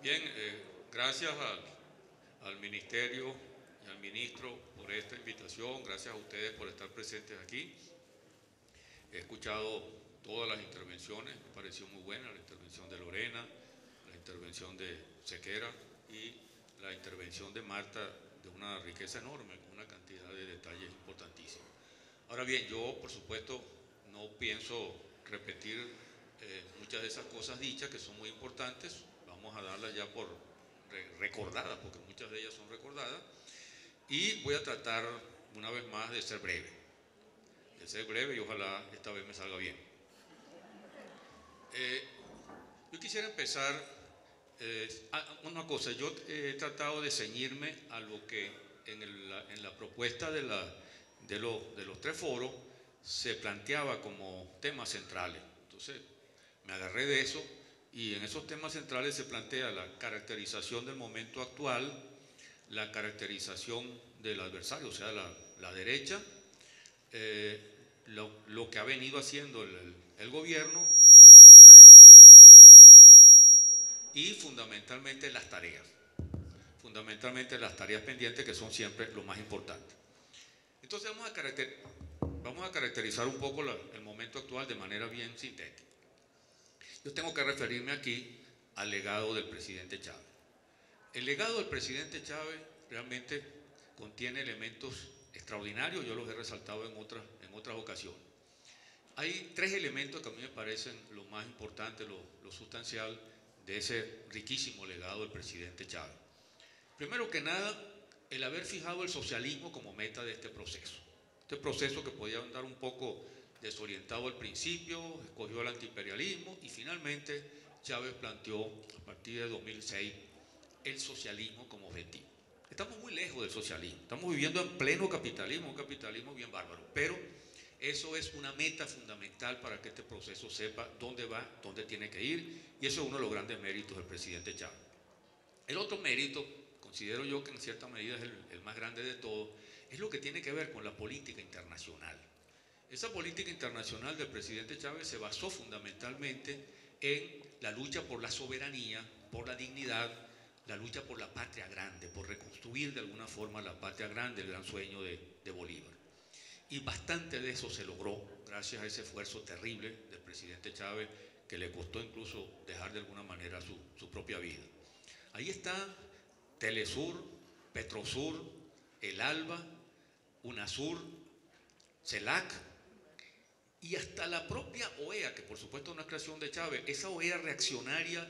Bien, gracias al Ministerio y al Ministro por esta invitación, gracias a ustedes por estar presentes aquí. He escuchado todas las intervenciones, me pareció muy buena la intervención de Lorena, la intervención de Sequera y la intervención de Marta, de una riqueza enorme, con una cantidad de detalles importantísimos. Ahora bien, yo por supuesto no pienso repetir muchas de esas cosas dichas que son muy importantes, vamos a darlas ya por recordadas, porque muchas de ellas son recordadas, y voy a tratar una vez más de ser breve y ojalá esta vez me salga bien. Yo quisiera empezar una cosa, yo he tratado de ceñirme a lo que en la propuesta de los tres foros se planteaba como temas centrales. Entonces me agarré de eso y en esos temas centrales se plantea la caracterización del momento actual, la caracterización del adversario, o sea, la derecha, lo que ha venido haciendo el gobierno y fundamentalmente las tareas pendientes que son siempre lo más importante. Entonces vamos a caracterizar un poco el momento actual de manera bien sintética. Yo tengo que referirme aquí al legado del presidente Chávez. El legado del presidente Chávez realmente contiene elementos extraordinarios, yo los he resaltado en otras ocasiones. Hay tres elementos que a mí me parecen lo más importante, lo sustancial de ese riquísimo legado del presidente Chávez. Primero que nada, el haber fijado el socialismo como meta de este proceso que podía andar un poco desorientado al principio, escogió el antiimperialismo y finalmente Chávez planteó a partir de 2006 el socialismo como objetivo. Estamos muy lejos del socialismo, estamos viviendo en pleno capitalismo, un capitalismo bien bárbaro, pero eso es una meta fundamental para que este proceso sepa dónde va, dónde tiene que ir, y eso es uno de los grandes méritos del presidente Chávez. El otro mérito, considero yo que en cierta medida es el más grande de todos, es lo que tiene que ver con la política internacional. Esa política internacional del presidente Chávez se basó fundamentalmente en la lucha por la soberanía, por la dignidad, la lucha por la patria grande, por reconstruir de alguna forma la patria grande, el gran sueño de Bolívar. Y bastante de eso se logró gracias a ese esfuerzo terrible del presidente Chávez, que le costó incluso dejar de alguna manera su propia vida. Ahí está Telesur, Petrosur, El Alba, UNASUR, CELAC y hasta la propia OEA, que por supuesto es una creación de Chávez, esa OEA reaccionaria,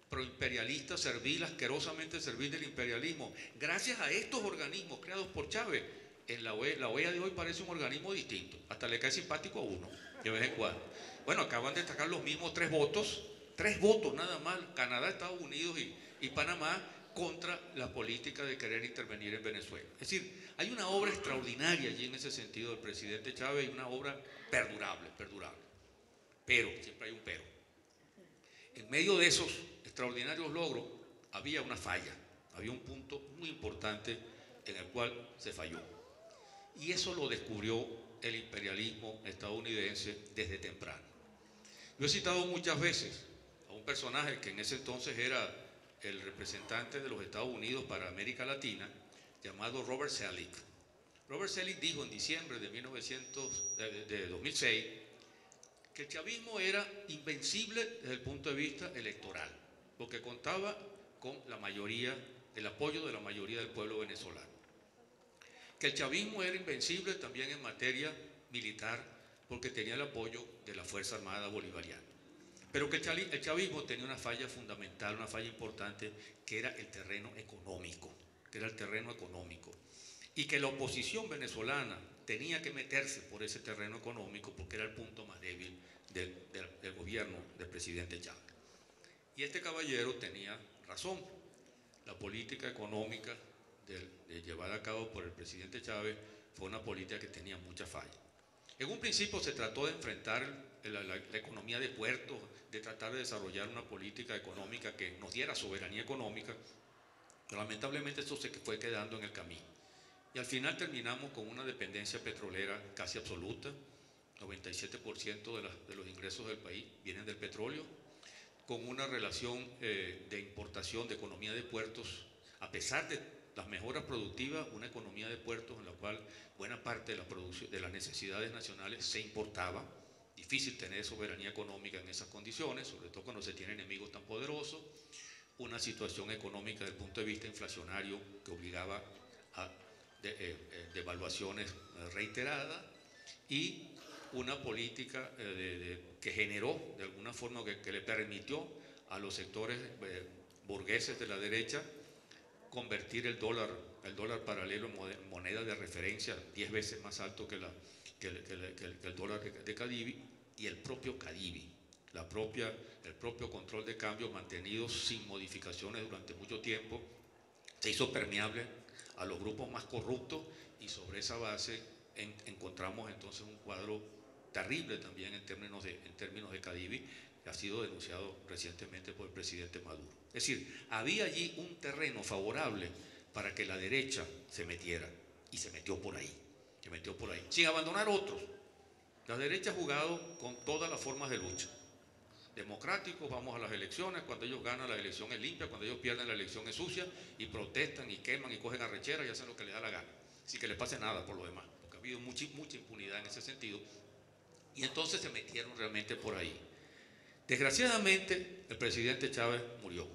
proimperialista, servil, asquerosamente servil del imperialismo. Gracias a estos organismos creados por Chávez, en la OEA de hoy parece un organismo distinto, hasta le cae simpático a uno, de vez en cuando. Bueno, acaban de destacar los mismos tres votos nada más, Canadá, Estados Unidos y Panamá, contra la política de querer intervenir en Venezuela. Es decir, hay una obra extraordinaria allí en ese sentido del presidente Chávez y una obra perdurable. Pero, siempre hay un pero. En medio de esos extraordinarios logros había una falla, había un punto muy importante en el cual se falló. Y eso lo descubrió el imperialismo estadounidense desde temprano. Yo he citado muchas veces a un personaje que en ese entonces era el representante de los Estados Unidos para América Latina, llamado Robert Selig. Robert Selig dijo en diciembre de 2006 que el chavismo era invencible desde el punto de vista electoral, porque contaba con el apoyo de la mayoría del pueblo venezolano. Que el chavismo era invencible también en materia militar, porque tenía el apoyo de la Fuerza Armada Bolivariana. Pero que el chavismo tenía una falla fundamental, una falla importante, que era el terreno económico, y que la oposición venezolana tenía que meterse por ese terreno económico porque era el punto más débil del gobierno del presidente Chávez. Y este caballero tenía razón. La política económica llevada a cabo por el presidente Chávez fue una política que tenía muchas fallas. En un principio se trató de enfrentar la economía de puertos, de tratar de desarrollar una política económica que nos diera soberanía económica, pero lamentablemente eso se fue quedando en el camino. Y al final terminamos con una dependencia petrolera casi absoluta. 97% de los ingresos del país vienen del petróleo. con una relación de importación, de economía de puertos, a pesar de las mejoras productivas, una economía de puertos en la cual buena parte de la producción, de las necesidades nacionales se importaba. Difícil tener soberanía económica en esas condiciones, sobre todo cuando se tienen enemigos tan poderosos, una situación económica desde el punto de vista inflacionario que obligaba a devaluaciones reiteradas y una política que generó de alguna forma que le permitió a los sectores burgueses de la derecha convertir el dólar paralelo en moneda de referencia 10 veces más alto que el dólar de Cadivi, y el propio Cadivi, el propio control de cambio mantenido sin modificaciones durante mucho tiempo, se hizo permeable a los grupos más corruptos, y sobre esa base encontramos entonces un cuadro terrible también en términos de Cadivi, que ha sido denunciado recientemente por el presidente Maduro. Es decir, había allí un terreno favorable para que la derecha se metiera, y se metió por ahí, sin abandonar otros. La derecha ha jugado con todas las formas de lucha. Democráticos, vamos a las elecciones, cuando ellos ganan la elección es limpia, cuando ellos pierden la elección es sucia, y protestan y queman y cogen arrechera y hacen lo que les da la gana, sin que les pase nada por lo demás, porque ha habido mucha impunidad en ese sentido, y entonces se metieron realmente por ahí. Desgraciadamente, el presidente Chávez murió.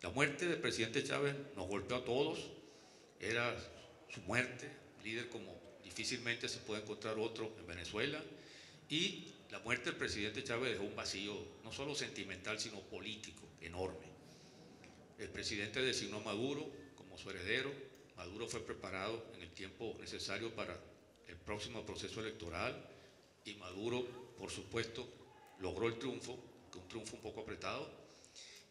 La muerte del presidente Chávez nos golpeó a todos, era su muerte, líder como difícilmente se puede encontrar otro en Venezuela, y la muerte del presidente Chávez dejó un vacío no solo sentimental sino político enorme. El presidente designó a Maduro como su heredero. Maduro fue preparado en el tiempo necesario para el próximo proceso electoral, y Maduro, por supuesto, logró el triunfo, que un triunfo un poco apretado,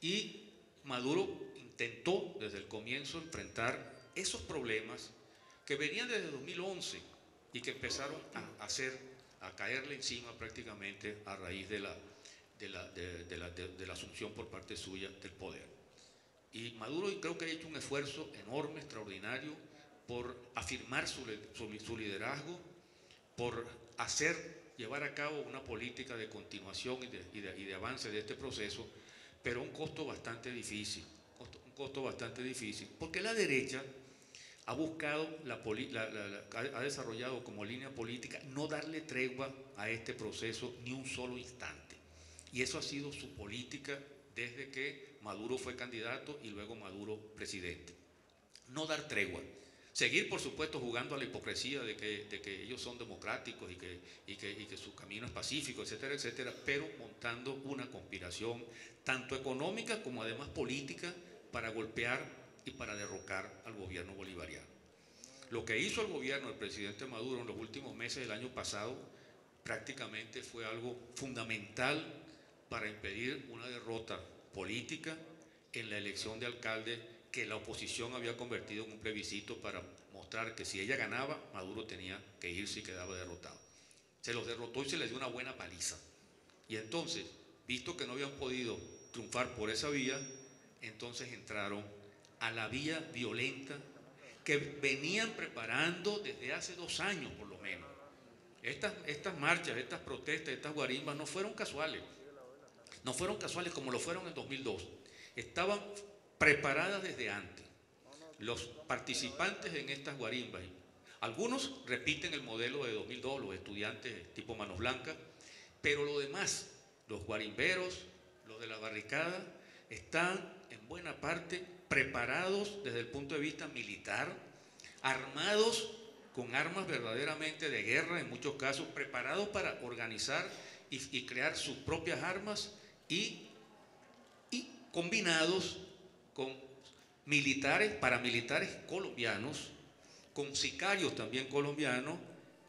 y Maduro intentó desde el comienzo enfrentar esos problemas que venían desde 2011 y que empezaron a caerle encima prácticamente a raíz de la asunción por parte suya del poder. Y Maduro creo que ha hecho un esfuerzo enorme, extraordinario, por afirmar su liderazgo, por llevar a cabo una política de continuación y de avance de este proceso, pero a un costo bastante difícil, porque la derecha ha buscado, ha desarrollado como línea política no darle tregua a este proceso ni un solo instante. Y eso ha sido su política desde que Maduro fue candidato y luego Maduro presidente. No dar tregua. Seguir, por supuesto, jugando a la hipocresía de que ellos son democráticos y que su camino es pacífico, etcétera, etcétera, pero montando una conspiración tanto económica como además política para golpear y para derrocar al gobierno bolivariano. Lo que hizo el gobierno del presidente Maduro en los últimos meses del año pasado prácticamente fue algo fundamental para impedir una derrota política en la elección de alcalde que la oposición había convertido en un plebiscito para mostrar que si ella ganaba, Maduro tenía que irse y quedaba derrotado. Se los derrotó y se les dio una buena paliza. Y entonces, visto que no habían podido triunfar por esa vía, entonces entraron a la vía violenta que venían preparando desde hace 2 años por lo menos. Estas marchas, estas protestas, estas guarimbas no fueron casuales. No fueron casuales como lo fueron en 2002. Estaban preparadas desde antes. Los participantes en estas guarimbas, algunos repiten el modelo de 2002, los estudiantes tipo Manos Blancas, pero lo demás, los guarimberos, los de la barricada, están en buena parte preparados desde el punto de vista militar, armados con armas verdaderamente de guerra, en muchos casos, preparados para organizar y crear sus propias armas y combinados con militares, paramilitares colombianos, con sicarios también colombianos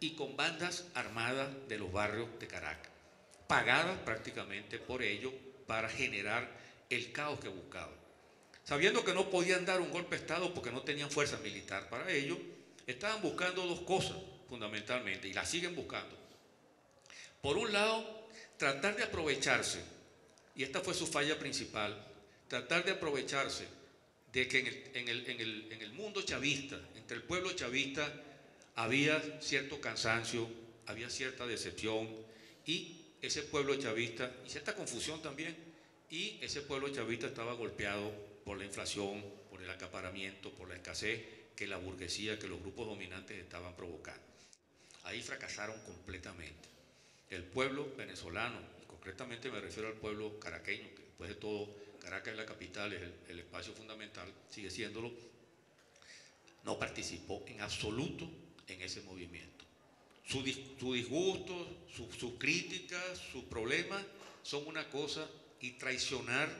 y con bandas armadas de los barrios de Caracas, pagadas prácticamente por ellos para generar el caos que buscaban. Sabiendo que no podían dar un golpe de Estado porque no tenían fuerza militar para ello, estaban buscando 2 cosas fundamentalmente, y las siguen buscando. Por un lado, tratar de aprovecharse, y esta fue su falla principal, tratar de aprovecharse de que en el mundo chavista, entre el pueblo chavista, había cierto cansancio, había cierta decepción, y ese pueblo chavista, y cierta confusión también, y ese pueblo chavista estaba golpeado por la inflación, por el acaparamiento, por la escasez que la burguesía, que los grupos dominantes estaban provocando. Ahí fracasaron completamente. El pueblo venezolano, y concretamente me refiero al pueblo caraqueño, que después de todo Caracas es la capital, es el espacio fundamental, sigue siéndolo, no participó en absoluto en ese movimiento. Su disgusto, sus críticas, sus problemas son una cosa, y traicionar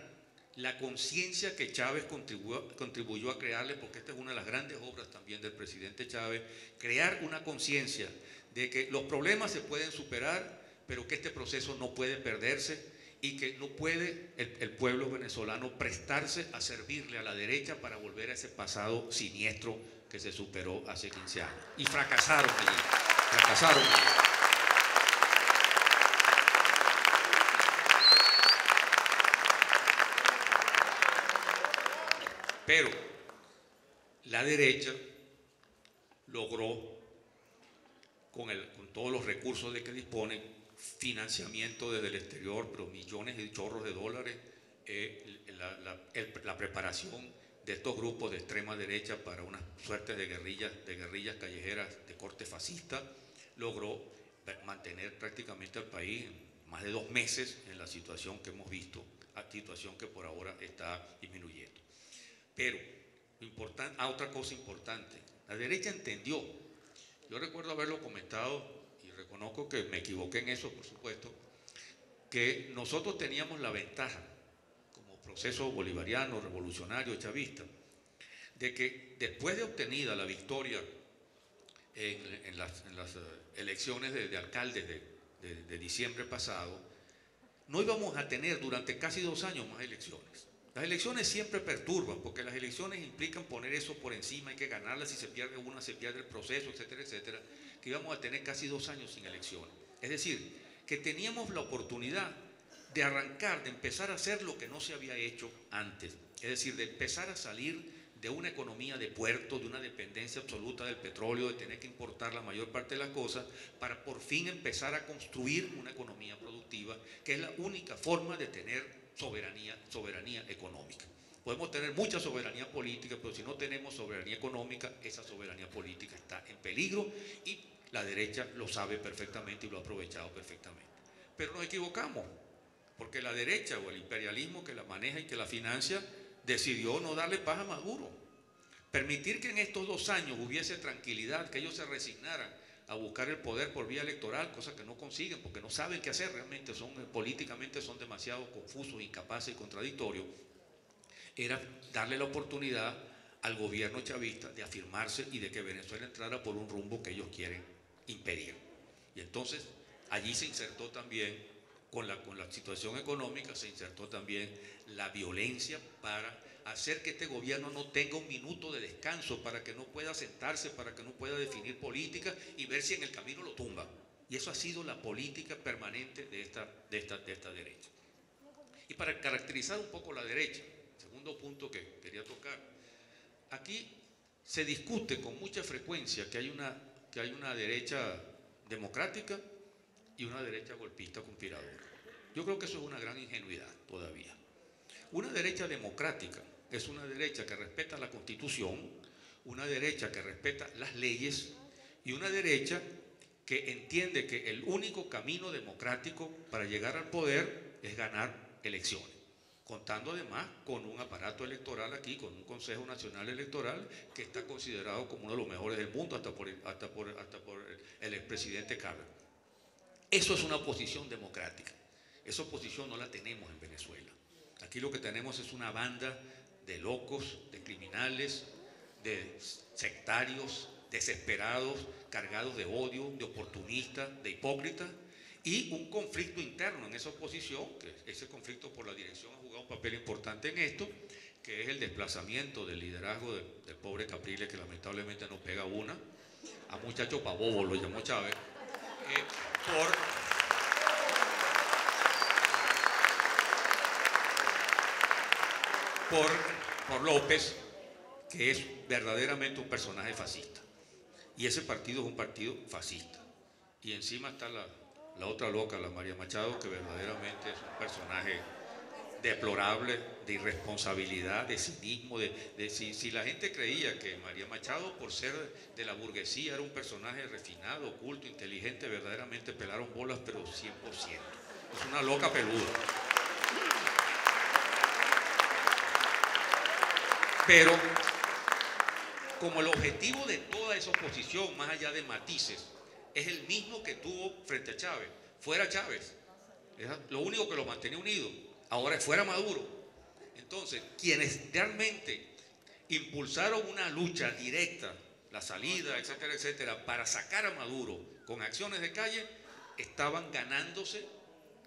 la conciencia que Chávez contribuyó a crearle, porque esta es una de las grandes obras también del presidente Chávez, crear una conciencia de que los problemas se pueden superar, pero que este proceso no puede perderse y que no puede el pueblo venezolano prestarse a servirle a la derecha para volver a ese pasado siniestro que se superó hace 15 años. Y fracasaron allí, fracasaron allí. Pero la derecha logró, con todos los recursos de que dispone, financiamiento desde el exterior, pero millones y chorros de dólares, la preparación de estos grupos de extrema derecha para una suerte de guerrillas callejeras de corte fascista, logró mantener prácticamente al país más de 2 meses en la situación que hemos visto, situación que por ahora está disminuyendo. Pero, otra cosa importante, la derecha entendió, yo recuerdo haberlo comentado y reconozco que me equivoqué en eso, por supuesto, que nosotros teníamos la ventaja, como proceso bolivariano, revolucionario, chavista, de que después de obtenida la victoria en las elecciones de alcaldes de diciembre pasado, no íbamos a tener durante casi 2 años más elecciones. Las elecciones siempre perturban, porque las elecciones implican poner eso por encima, hay que ganarlas, si se pierde una, se pierde el proceso, etcétera, etcétera, que íbamos a tener casi 2 años sin elecciones. Es decir, que teníamos la oportunidad de arrancar, de empezar a hacer lo que no se había hecho antes, es decir, de empezar a salir de una economía de puerto, de una dependencia absoluta del petróleo, de tener que importar la mayor parte de las cosas, para por fin empezar a construir una economía productiva, que es la única forma de tener soberanía económica. Podemos tener mucha soberanía política, pero si no tenemos soberanía económica, esa soberanía política está en peligro y la derecha lo sabe perfectamente y lo ha aprovechado perfectamente. Pero nos equivocamos, porque la derecha o el imperialismo que la maneja y que la financia decidió no darle paz a Maduro. Permitir que en estos 2 años hubiese tranquilidad, que ellos se resignaran a buscar el poder por vía electoral, cosa que no consiguen porque no saben qué hacer realmente, políticamente son demasiado confusos, incapaces y contradictorios, era darle la oportunidad al gobierno chavista de afirmarse y de que Venezuela entrara por un rumbo que ellos quieren impedir. Y entonces allí se insertó también, con la situación económica, se insertó también la violencia para hacer que este gobierno no tenga un minuto de descanso, para que no pueda sentarse, para que no pueda definir política y ver si en el camino lo tumba. Y eso ha sido la política permanente de esta derecha. Y para caracterizar un poco la derecha, segundo punto que quería tocar, aquí se discute con mucha frecuencia que hay una derecha democrática y una derecha golpista conspiradora. Yo creo que eso es una gran ingenuidad todavía. Una derecha democrática es una derecha que respeta la Constitución, una derecha que respeta las leyes y una derecha que entiende que el único camino democrático para llegar al poder es ganar elecciones, contando además con un aparato electoral aquí, con un Consejo Nacional Electoral que está considerado como uno de los mejores del mundo, hasta por el expresidente Carter. Eso es una oposición democrática. Esa oposición no la tenemos en Venezuela. Aquí lo que tenemos es una banda de locos, de criminales, de sectarios, desesperados, cargados de odio, de oportunistas, de hipócritas, y un conflicto interno en esa oposición, que ese conflicto por la dirección ha jugado un papel importante en esto, que es el desplazamiento del liderazgo del pobre Capriles, que lamentablemente no pega una, a muchacho pavobo lo llamó Chávez, por López, que es verdaderamente un personaje fascista. Y ese partido es un partido fascista. Y encima está la otra loca, la María Machado, que verdaderamente es un personaje deplorable, de irresponsabilidad, de cinismo, si la gente creía que María Machado, por ser de la burguesía, era un personaje refinado, culto, inteligente, verdaderamente pelaron bolas, pero 100%. Es una loca peluda. Pero como el objetivo de toda esa oposición, más allá de matices, es el mismo que tuvo frente a Chávez, fuera Chávez, era lo único que lo mantenía unido, ahora fuera Maduro. Entonces, quienes realmente impulsaron una lucha directa, la salida, etcétera, etcétera, para sacar a Maduro con acciones de calle, estaban ganándose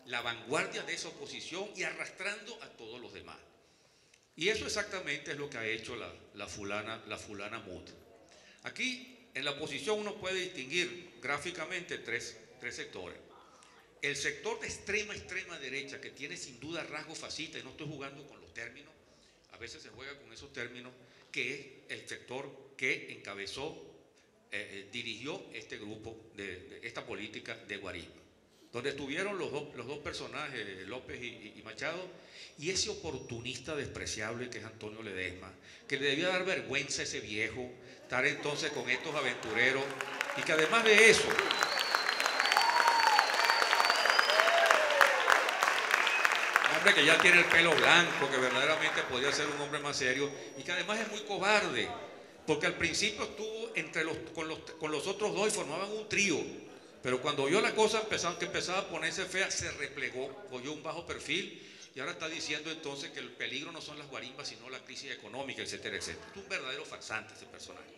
la vanguardia de esa oposición y arrastrando a todos los demás. Y eso exactamente es lo que ha hecho la fulana Mood. Aquí en la oposición uno puede distinguir gráficamente tres sectores. El sector de extrema derecha, que tiene sin duda rasgos fascistas, y no estoy jugando con los términos, a veces se juega con esos términos, que es el sector que encabezó, dirigió este grupo, esta política de guarismo, donde estuvieron los dos personajes, López y Machado, y ese oportunista despreciable que es Antonio Ledesma, que le debía dar vergüenza a ese viejo, estar entonces con estos aventureros, y que además de eso, un hombre que ya tiene el pelo blanco, que verdaderamente podría ser un hombre más serio, y que además es muy cobarde, porque al principio estuvo con los otros dos y formaban un trío, pero cuando vio la cosa que empezaba a ponerse fea, se replegó, cogió un bajo perfil y ahora está diciendo entonces que el peligro no son las guarimbas, sino la crisis económica, etcétera, etcétera. Es un verdadero farsante ese personaje.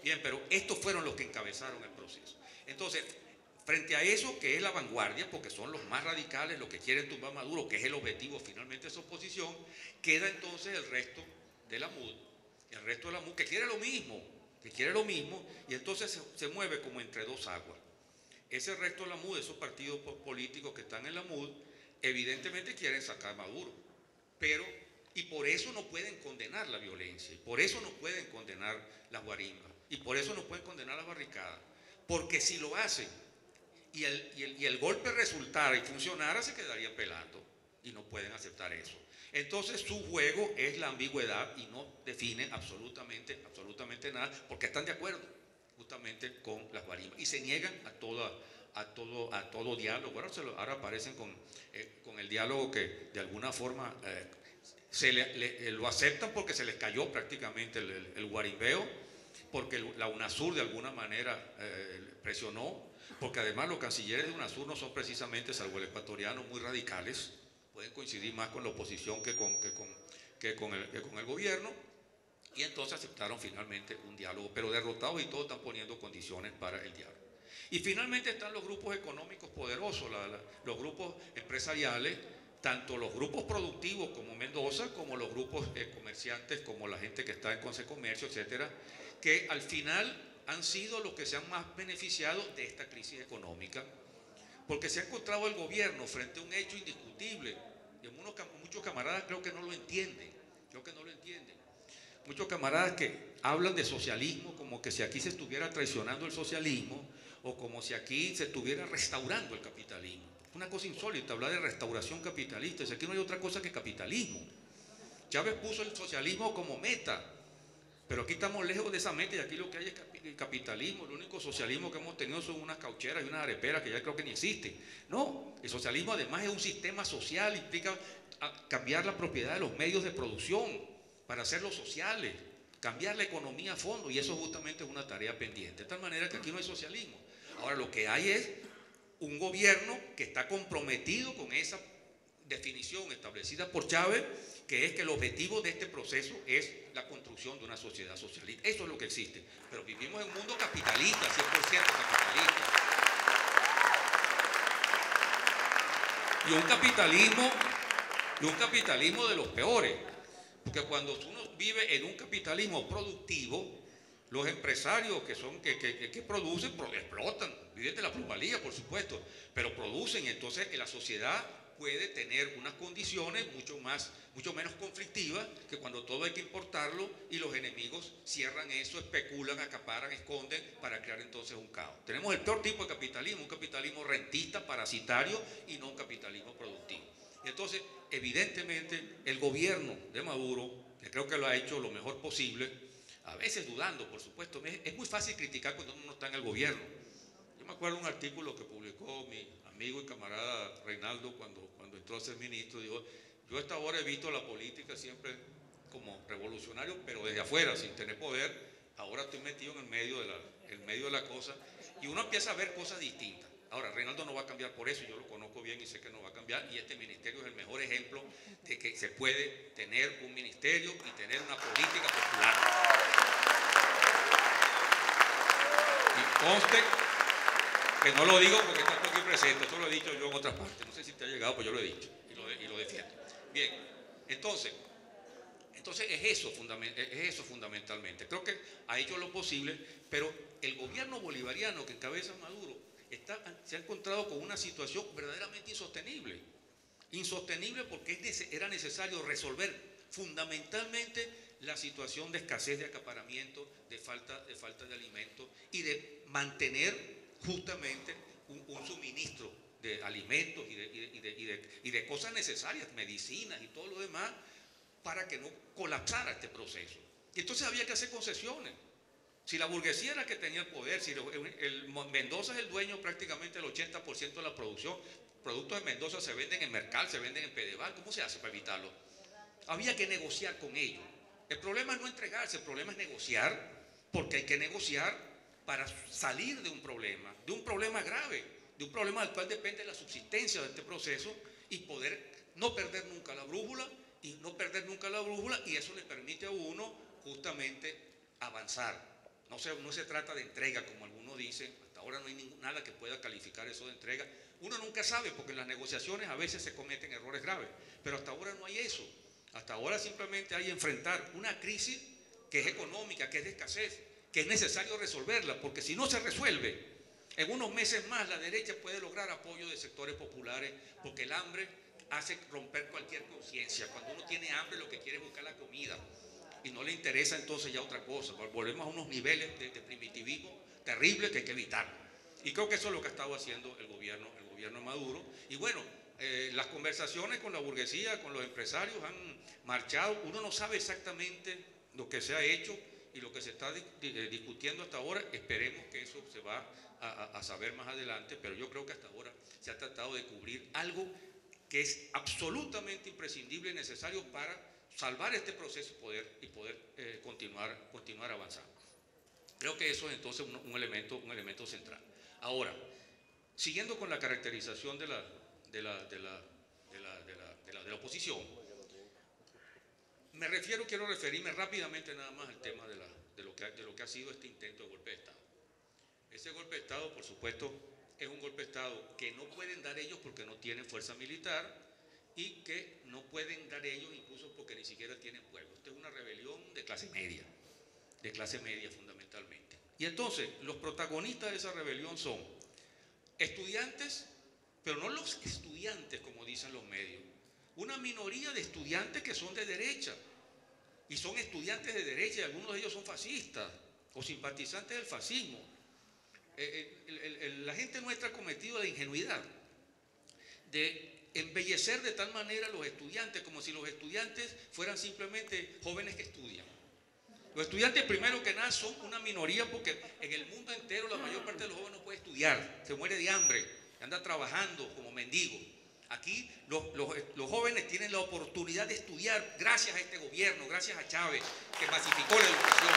Bien, pero estos fueron los que encabezaron el proceso. Entonces, frente a eso, que es la vanguardia, porque son los más radicales, los que quieren tumbar a Maduro, que es el objetivo finalmente de esa oposición, queda entonces el resto de la MUD, que quiere lo mismo, y entonces se mueve como entre dos aguas. Ese resto de la MUD, esos partidos políticos que están en la MUD, evidentemente quieren sacar a Maduro, y por eso no pueden condenar la violencia, y por eso no pueden condenar las guarimbas, y por eso no pueden condenar las barricadas, porque si lo hacen y el golpe resultara y funcionara, se quedarían pelando, y no pueden aceptar eso. Entonces su juego es la ambigüedad y no definen absolutamente nada, porque están de acuerdo justamente con las guarimbas y se niegan a todo diálogo. Ahora aparecen con el diálogo que de alguna forma lo aceptan porque se les cayó prácticamente el guarimbeo, porque la UNASUR de alguna manera presionó, porque además los cancilleres de UNASUR no son precisamente, salvo el ecuatoriano, muy radicales, pueden coincidir más con la oposición que con el gobierno, y entonces aceptaron finalmente un diálogo, pero derrotados y todos están poniendo condiciones para el diálogo. Y finalmente están los grupos económicos poderosos, los grupos empresariales, tanto los grupos productivos como Mendoza, como los grupos comerciantes, como la gente que está en Consecomercio, etcétera, que al final han sido los que se han más beneficiado de esta crisis económica, porque se ha encontrado el gobierno frente a un hecho indiscutible, y muchos camaradas creo que no lo entienden, muchos camaradas que hablan de socialismo como que si aquí se estuviera traicionando el socialismo o como si aquí se estuviera restaurando el capitalismo. Una cosa insólita hablar de restauración capitalista, si aquí no hay otra cosa que capitalismo. Chávez puso el socialismo como meta, pero aquí estamos lejos de esa meta y aquí lo que hay es capitalismo. El único socialismo que hemos tenido son unas caucheras y unas areperas que ya creo que ni existen. No, el socialismo además es un sistema social, implica cambiar la propiedad de los medios de producción para hacerlos sociales, cambiar la economía a fondo, y eso justamente es una tarea pendiente. De tal manera que aquí no hay socialismo. Ahora lo que hay es un gobierno que está comprometido con esa definición establecida por Chávez, que es que el objetivo de este proceso es la construcción de una sociedad socialista. Eso es lo que existe. Pero vivimos en un mundo capitalista, 100% capitalista. Y un capitalismo de los peores. Porque cuando uno vive en un capitalismo productivo, los empresarios que producen, explotan, viven de la plusvalía, por supuesto, pero producen, y entonces la sociedad puede tener unas condiciones mucho menos conflictivas que cuando todo hay que importarlo y los enemigos cierran eso, especulan, acaparan, esconden para crear entonces un caos. Tenemos el peor tipo de capitalismo, un capitalismo rentista, parasitario y no un capitalismo productivo. Y entonces, evidentemente, el gobierno de Maduro, que creo que lo ha hecho lo mejor posible, a veces dudando, por supuesto, es muy fácil criticar cuando uno no está en el gobierno. Yo me acuerdo de un artículo que publicó mi amigo y camarada Reinaldo cuando entró a ser ministro, dijo, yo hasta ahora he visto la política siempre como revolucionario, pero desde afuera, sin tener poder. Ahora estoy metido en medio de la cosa y uno empieza a ver cosas distintas. Ahora, Reinaldo no va a cambiar por eso, yo lo conozco bien y sé que no va a cambiar, y este ministerio es el mejor ejemplo de que se puede tener un ministerio y tener una política popular. Y conste que no lo digo porque está aquí presente, esto lo he dicho yo en otras partes, no sé si te ha llegado, pero yo lo he dicho y lo defiendo. Bien, entonces es eso fundamentalmente. Creo que ha hecho lo posible, pero el gobierno bolivariano que encabeza Maduro se ha encontrado con una situación verdaderamente insostenible. Insostenible porque era necesario resolver fundamentalmente la situación de escasez de acaparamiento, de falta de alimentos y de mantener justamente un suministro de alimentos y de cosas necesarias, medicinas y todo lo demás, para que no colapsara este proceso. Y entonces había que hacer concesiones. Si la burguesía era la que tenía el poder, si Mendoza es el dueño prácticamente del 80% de la producción, productos de Mendoza se venden en Mercal, se venden en Pedeval, ¿cómo se hace para evitarlo? Había que negociar con ellos. El problema es no entregarse, el problema es negociar, porque hay que negociar para salir de un problema grave, de un problema del cual depende la subsistencia de este proceso y poder no perder nunca la brújula, y eso le permite a uno justamente avanzar. No se trata de entrega, como algunos dicen, hasta ahora no hay nada que pueda calificar eso de entrega. Uno nunca sabe, porque en las negociaciones a veces se cometen errores graves, pero hasta ahora no hay eso. Hasta ahora simplemente hay que enfrentar una crisis que es económica, que es de escasez, que es necesario resolverla, porque si no se resuelve, en unos meses más la derecha puede lograr apoyo de sectores populares, porque el hambre hace romper cualquier conciencia. Cuando uno tiene hambre, lo que quiere es buscar la comida y no le interesa entonces ya otra cosa. Volvemos a unos niveles de primitivismo terribles que hay que evitar. Y creo que eso es lo que ha estado haciendo el gobierno de Maduro. Y bueno, las conversaciones con la burguesía, con los empresarios han marchado. Uno no sabe exactamente lo que se ha hecho y lo que se está discutiendo hasta ahora. Esperemos que eso se va a saber más adelante, pero yo creo que hasta ahora se ha tratado de cubrir algo que es absolutamente imprescindible y necesario para salvar este proceso y poder continuar avanzando. Creo que eso es entonces un elemento central. Ahora, siguiendo con la caracterización de la oposición, quiero referirme rápidamente nada más al tema de lo que ha sido este intento de golpe de Estado. Ese golpe de Estado, por supuesto, es un golpe de Estado que no pueden dar ellos porque no tienen fuerza militar y que no pueden dar ellos incluso porque ni siquiera tienen pueblo. Esta es una rebelión de clase media fundamentalmente. Y entonces, los protagonistas de esa rebelión son estudiantes, pero no los estudiantes como dicen los medios, una minoría de estudiantes que son de derecha, y son estudiantes de derecha, y algunos de ellos son fascistas o simpatizantes del fascismo. La gente nuestra ha cometido la ingenuidad de embellecer de tal manera a los estudiantes como si los estudiantes fueran simplemente jóvenes que estudian. Los estudiantes, primero que nada, son una minoría porque en el mundo entero la mayor parte de los jóvenes no puede estudiar, se muere de hambre, anda trabajando como mendigo. Aquí los jóvenes tienen la oportunidad de estudiar gracias a este gobierno, gracias a Chávez, que masificó la educación.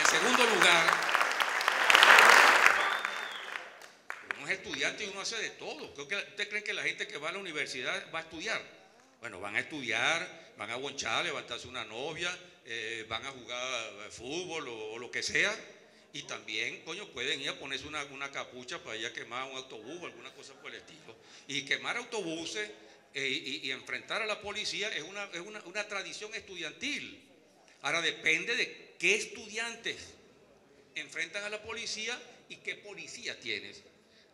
En segundo lugar, uno es estudiante y uno hace de todo. ¿Usted cree que la gente que va a la universidad va a estudiar? Bueno, van a estudiar, van a bonchar, levantarse una novia, van a jugar fútbol o lo que sea. Y también, coño, pueden ir a ponerse una capucha para ir a quemar un autobús o alguna cosa por el estilo. Y quemar autobuses y enfrentar a la policía es una tradición estudiantil. Ahora depende de qué estudiantes enfrentan a la policía y qué policía tienes.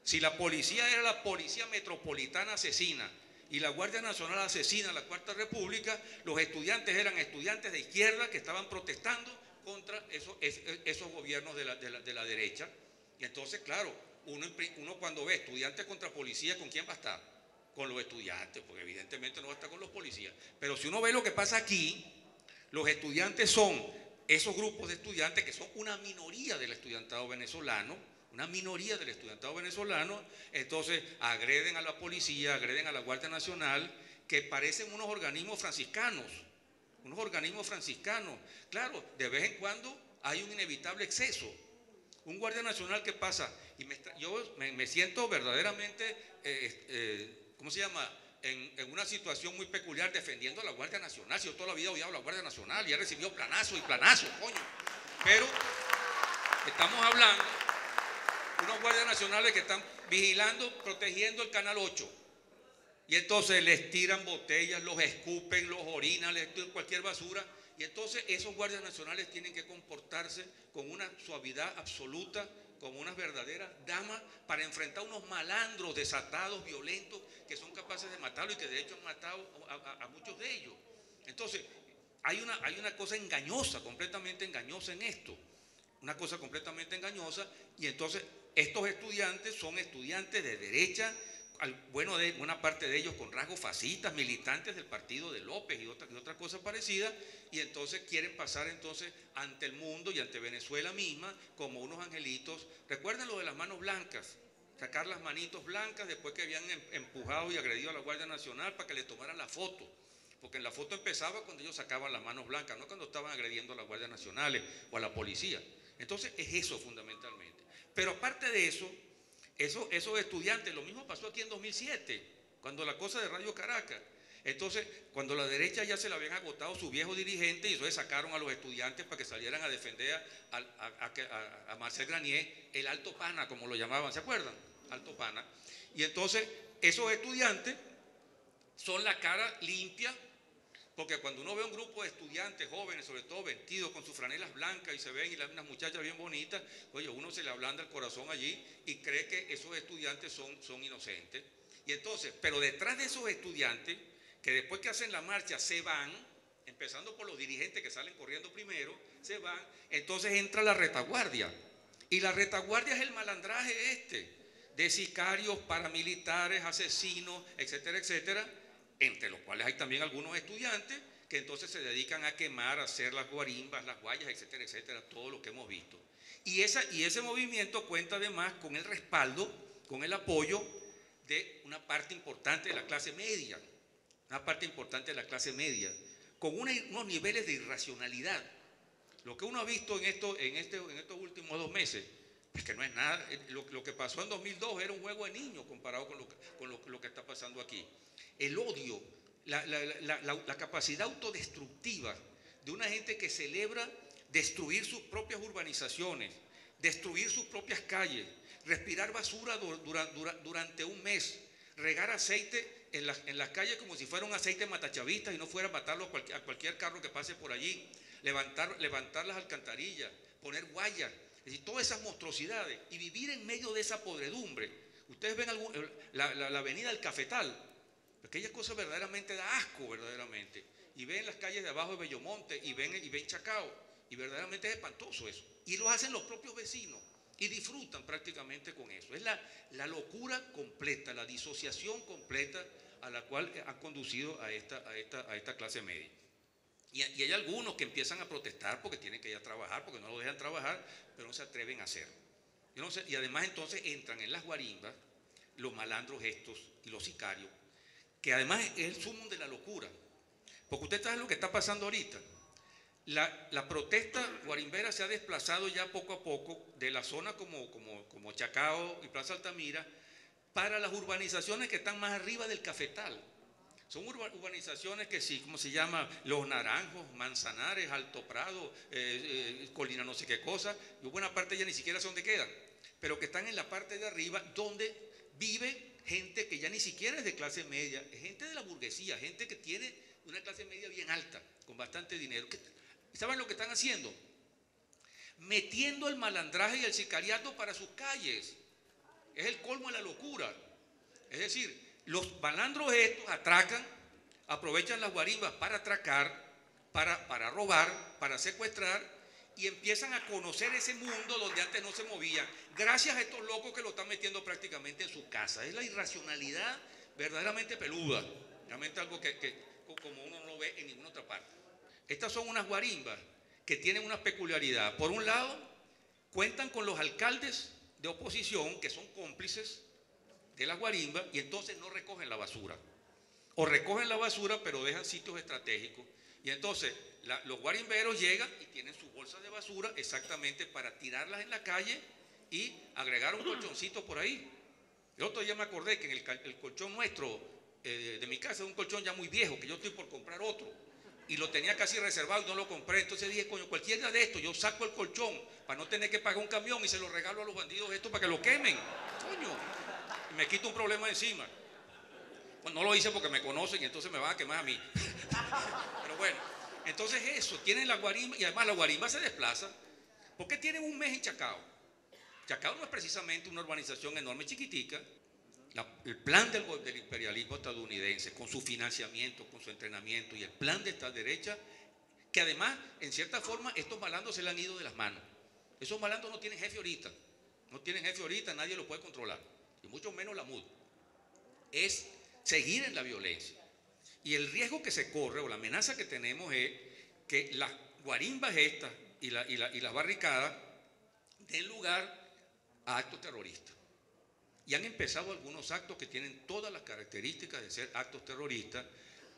Si la policía era la Policía Metropolitana asesina y la Guardia Nacional asesina la Cuarta República, los estudiantes eran estudiantes de izquierda que estaban protestando contra esos gobiernos de la derecha. Y entonces, claro, uno cuando ve estudiantes contra policías, ¿con quién va a estar? Con los estudiantes, porque evidentemente no va a estar con los policías. Pero si uno ve lo que pasa aquí, los estudiantes son esos grupos de estudiantes que son una minoría del estudiantado venezolano, entonces agreden a la policía, agreden a la Guardia Nacional, que parecen unos organismos franciscanos. Claro, de vez en cuando hay un inevitable exceso. Un guardia nacional que pasa, y yo me siento verdaderamente, ¿cómo se llama? En una situación muy peculiar defendiendo a la Guardia Nacional. Si yo toda la vida he odiado a la Guardia Nacional y he recibido planazo y planazo, coño. Pero estamos hablando de unos guardias nacionales que están vigilando, protegiendo el Canal 8. Y entonces les tiran botellas, los escupen, los orinan, les tiran cualquier basura. Y entonces esos guardias nacionales tienen que comportarse con una suavidad absoluta, como unas verdaderas damas, para enfrentar unos malandros desatados, violentos, que son capaces de matarlo y que de hecho han matado a muchos de ellos. Entonces, hay una cosa engañosa, completamente engañosa en esto. Una cosa completamente engañosa. Y entonces estos estudiantes son estudiantes de derecha, bueno, de buena parte de ellos con rasgos fascistas, militantes del partido de López y otra cosa parecida, y entonces quieren pasar entonces ante el mundo y ante Venezuela misma como unos angelitos. Recuerden lo de las manos blancas, sacar las manitos blancas después que habían empujado y agredido a la Guardia Nacional para que le tomaran la foto, porque en la foto empezaba cuando ellos sacaban las manos blancas, no cuando estaban agrediendo a las Guardias Nacionales o a la policía. Entonces es eso fundamentalmente. Pero aparte de eso, esos estudiantes, lo mismo pasó aquí en 2007, cuando la cosa de Radio Caracas. Entonces, cuando la derecha ya se le habían agotado su viejo dirigente, y entonces sacaron a los estudiantes para que salieran a defender a Marcel Granier, el Alto Pana, como lo llamaban, ¿se acuerdan? Alto Pana. Y entonces, esos estudiantes son la cara limpia, porque cuando uno ve a un grupo de estudiantes jóvenes, sobre todo vestidos con sus franelas blancas y se ven y unas muchachas bien bonitas, oye, uno se le ablanda el corazón allí y cree que esos estudiantes son inocentes. Y entonces, pero detrás de esos estudiantes, que después que hacen la marcha se van, empezando por los dirigentes que salen corriendo primero, se van, entonces entra la retaguardia. Y la retaguardia es el malandraje de sicarios, paramilitares, asesinos, etcétera, etcétera, entre los cuales hay también algunos estudiantes que entonces se dedican a quemar, a hacer las guarimbas, las guayas, etcétera, etcétera, todo lo que hemos visto. Y ese movimiento cuenta además con el respaldo, con el apoyo de una parte importante de la clase media, con unos niveles de irracionalidad. Lo que uno ha visto en estos últimos 2 meses es que no es nada. Lo que pasó en 2002 era un juego de niños comparado con lo que está pasando aquí. El odio, la capacidad autodestructiva de una gente que celebra destruir sus propias urbanizaciones, destruir sus propias calles, respirar basura durante un mes, regar aceite en las calles como si fuera un aceite matachavista y no fuera a matarlo a cualquier carro que pase por allí, levantar las alcantarillas, poner guayas, es decir, todas esas monstruosidades, y vivir en medio de esa podredumbre. Ustedes ven la avenida del Cafetal, aquella cosa verdaderamente da asco, verdaderamente, y ven las calles de abajo de Bellomonte y ven Chacao, y verdaderamente es espantoso eso, y lo hacen los propios vecinos y disfrutan prácticamente con eso. Es la locura completa, la disociación completa a la cual han conducido a esta clase media. Y hay algunos que empiezan a protestar porque tienen que ir a trabajar, porque no lo dejan trabajar, pero no se atreven a hacerlo. Y además entonces entran en las guarimbas los malandros estos y los sicarios, que además es el sumum de la locura. Porque usted sabe lo que está pasando ahorita. La protesta guarimbera se ha desplazado ya poco a poco de la zona como Chacao y Plaza Altamira para las urbanizaciones que están más arriba del Cafetal. Son urbanizaciones que sí, ¿cómo se llama? Los Naranjos, Manzanares, Alto Prado, Colina no sé qué cosa, y buena parte ya ni siquiera sé dónde quedan, pero que están en la parte de arriba donde vive gente que ya ni siquiera es de clase media, es gente de la burguesía, gente que tiene una clase media bien alta, con bastante dinero. ¿Saben lo que están haciendo? Metiendo el malandraje y el sicariato para sus calles. Es el colmo de la locura. Es decir, los malandros estos atracan, aprovechan las guarimbas para atracar, para robar, para secuestrar, y empiezan a conocer ese mundo donde antes no se movían, gracias a estos locos que lo están metiendo prácticamente en su casa. Es la irracionalidad verdaderamente peluda, realmente algo que como uno no lo ve en ninguna otra parte. Estas son unas guarimbas que tienen una peculiaridad. Por un lado, cuentan con los alcaldes de oposición que son cómplices de las guarimbas y entonces no recogen la basura. O recogen la basura pero dejan sitios estratégicos. Y entonces los guarimberos llegan y tienen sus bolsas de basura exactamente para tirarlas en la calle y agregar un colchoncito por ahí. El otro día me acordé que en el colchón nuestro de mi casa es un colchón ya muy viejo, que yo estoy por comprar otro. Y lo tenía casi reservado y no lo compré. Entonces dije, coño, cualquiera de estos, yo saco el colchón para no tener que pagar un camión y se lo regalo a los bandidos estos para que lo quemen. Coño, y me quito un problema encima. Bueno, no lo hice porque me conocen y entonces me van a quemar a mí. Pero bueno, entonces eso, tienen la guarimba y además la guarimba se desplaza. ¿Por qué tienen un mes en Chacao? Chacao no es precisamente una urbanización enorme, chiquitica. El plan del imperialismo estadounidense, con su financiamiento, con su entrenamiento y el plan de esta derecha, que además, en cierta forma, estos malandros se le han ido de las manos. Esos malandros no tienen jefe ahorita. No tienen jefe ahorita, nadie lo puede controlar. Y mucho menos la MUD. Es seguir en la violencia. Y el riesgo que se corre, o la amenaza que tenemos, es que las guarimbas estas y las barricadas den lugar a actos terroristas. Y han empezado algunos actos que tienen todas las características de ser actos terroristas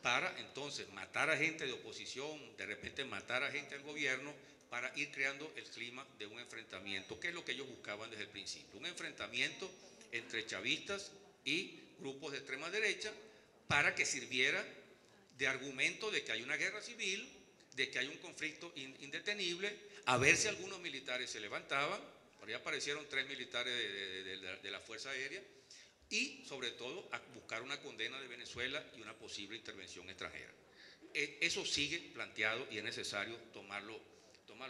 para entonces matar a gente de oposición, de repente matar a gente del gobierno, para ir creando el clima de un enfrentamiento, que es lo que ellos buscaban desde el principio. Un enfrentamiento entre chavistas y grupos de extrema derecha para que sirviera de argumento de que hay una guerra civil, de que hay un conflicto indetenible, a ver si algunos militares se levantaban. Por ahí aparecieron 3 militares de la Fuerza Aérea y sobre todo a buscar una condena de Venezuela y una posible intervención extranjera. Eso sigue planteado y es necesario tomarlo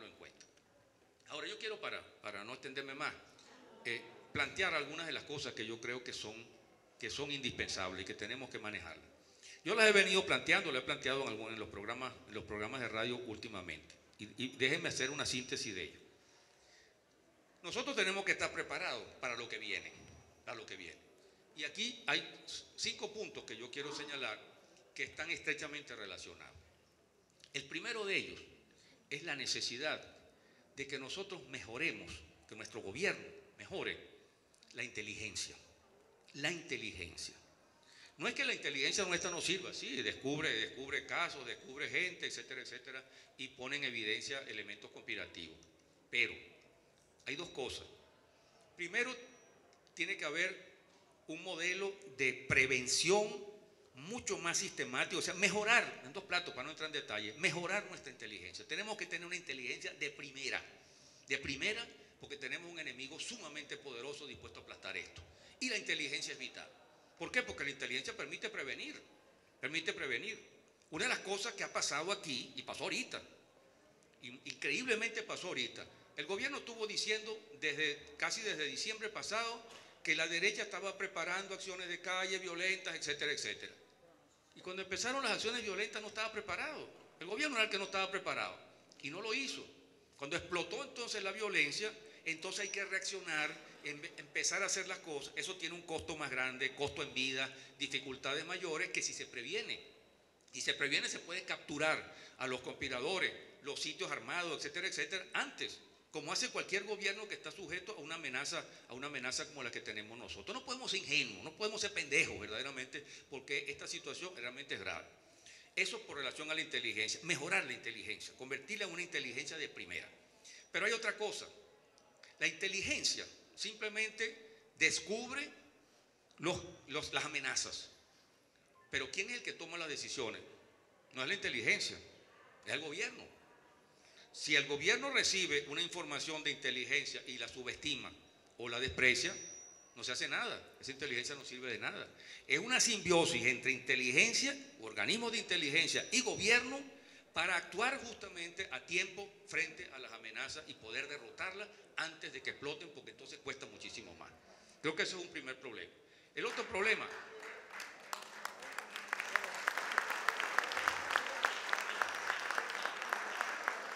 en cuenta. Ahora yo quiero, para no extenderme más, plantear algunas de las cosas que yo creo que son indispensables y que tenemos que manejar. Yo las he venido planteando, las he planteado en los programas de radio últimamente y déjenme hacer una síntesis de ellas. Nosotros tenemos que estar preparados para lo que viene, Y aquí hay 5 puntos que yo quiero señalar que están estrechamente relacionados. El primero de ellos es la necesidad de que nosotros mejoremos, que nuestro gobierno mejore la inteligencia. La inteligencia. No es que la inteligencia nuestra no sirva, sí, descubre casos, descubre gente, etcétera, etcétera, y pone en evidencia elementos conspirativos. Pero hay 2 cosas. Primero, tiene que haber un modelo de prevención mucho más sistemático, o sea, mejorar, en 2 platos para no entrar en detalle, mejorar nuestra inteligencia. Tenemos que tener una inteligencia de primera, porque tenemos un enemigo sumamente poderoso dispuesto a aplastar esto. Y la inteligencia es vital. ¿Por qué? Porque la inteligencia permite prevenir. Una de las cosas que ha pasado aquí, y pasó ahorita, increíblemente pasó ahorita, el gobierno estuvo diciendo casi desde diciembre pasado que la derecha estaba preparando acciones de calle violentas, etcétera, etcétera. Y cuando empezaron las acciones violentas no estaba preparado. El gobierno era el que no estaba preparado y no lo hizo. Cuando explotó entonces la violencia, entonces hay que reaccionar, empezar a hacer las cosas. Eso tiene un costo más grande, costo en vida, dificultades mayores que si se previene. Y se previene, se puede capturar a los conspiradores, los sitios armados, etcétera, etcétera, antes. Como hace cualquier gobierno que está sujeto a una amenaza como la que tenemos nosotros. No podemos ser ingenuos, no podemos ser pendejos verdaderamente, porque esta situación realmente es grave. Eso por relación a la inteligencia, mejorar la inteligencia, convertirla en una inteligencia de primera. Pero hay otra cosa, la inteligencia simplemente descubre las amenazas. Pero ¿quién es el que toma las decisiones? No es la inteligencia, es el gobierno. Si el gobierno recibe una información de inteligencia y la subestima o la desprecia, no se hace nada. Esa inteligencia no sirve de nada. Es una simbiosis entre inteligencia, organismos de inteligencia y gobierno para actuar justamente a tiempo frente a las amenazas y poder derrotarlas antes de que exploten, porque entonces cuesta muchísimo más. Creo que ese es un primer problema. El otro problema...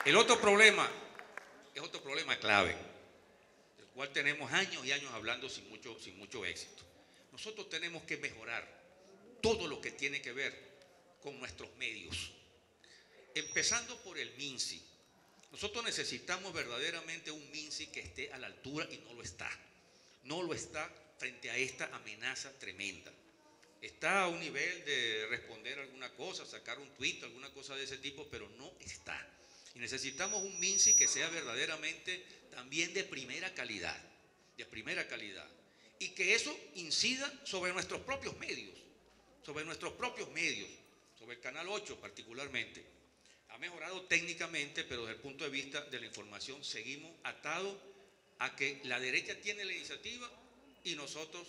El otro problema es otro problema clave, del cual tenemos años y años hablando sin mucho éxito. Nosotros tenemos que mejorar todo lo que tiene que ver con nuestros medios, empezando por el MINSI. Nosotros necesitamos verdaderamente un MINSI que esté a la altura y no lo está. No lo está frente a esta amenaza tremenda. Está a un nivel de responder alguna cosa, sacar un tuit, alguna cosa de ese tipo, pero no está. Y necesitamos un MINSI que sea verdaderamente también de primera calidad, y que eso incida sobre nuestros propios medios, sobre el Canal 8 particularmente. Ha mejorado técnicamente, pero desde el punto de vista de la información seguimos atados a que la derecha tiene la iniciativa y nosotros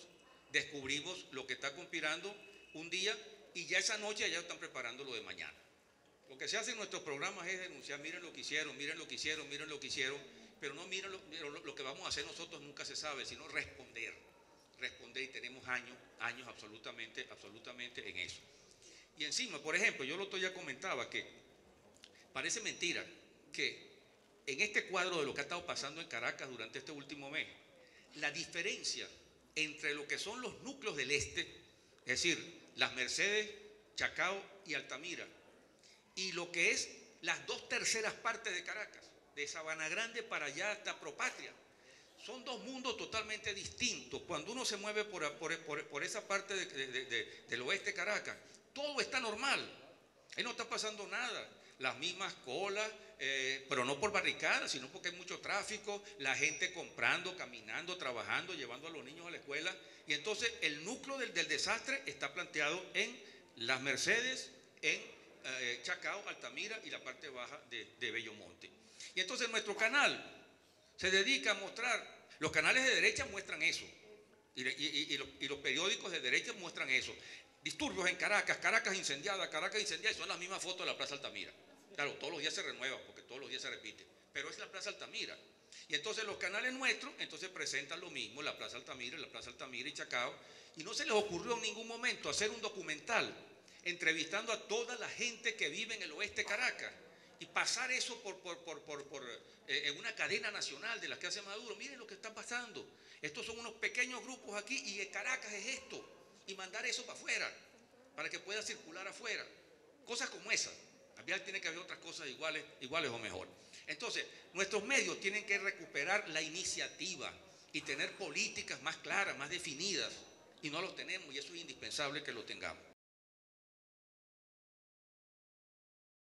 descubrimos lo que está conspirando un día y ya esa noche ya están preparando lo de mañana. Lo que se hace en nuestros programas es denunciar, miren lo que hicieron, pero no miren lo que vamos a hacer nosotros nunca se sabe, sino responder, y tenemos años absolutamente en eso. Y encima, por ejemplo, yo lo otro ya comentaba que parece mentira que en este cuadro de lo que ha estado pasando en Caracas durante este último mes, la diferencia entre lo que son los núcleos del este, es decir, Las Mercedes, Chacao y Altamira, y lo que es las 2/3 partes de Caracas, de Sabana Grande para allá hasta Propatria, son dos mundos totalmente distintos. Cuando uno se mueve por esa parte del oeste de Caracas, todo está normal, ahí no está pasando nada. Las mismas colas, pero no por barricadas, sino porque hay mucho tráfico, la gente comprando, caminando, trabajando, llevando a los niños a la escuela. Y entonces el núcleo del desastre está planteado en Las Mercedes, en Chacao, Altamira y la parte baja de Bellomonte. Y entonces nuestro canal se dedica a mostrar, los canales de derecha muestran eso, y los periódicos de derecha muestran eso. Disturbios en Caracas, Caracas incendiada, y son las mismas fotos de la Plaza Altamira. Claro, todos los días se renueva, porque todos los días se repite, pero es la Plaza Altamira. Y entonces los canales nuestros, entonces presentan lo mismo, la Plaza Altamira y Chacao, y no se les ocurrió en ningún momento hacer un documental entrevistando a toda la gente que vive en el oeste de Caracas, y pasar eso en una cadena nacional de las que hace Maduro. Miren lo que está pasando. Estos son unos pequeños grupos aquí y en Caracas es esto. Y mandar eso para afuera, para que pueda circular afuera. Cosas como esas. También tiene que haber otras cosas iguales o mejor. Entonces, nuestros medios tienen que recuperar la iniciativa y tener políticas más claras, más definidas. Y no lo tenemos, y eso es indispensable que lo tengamos.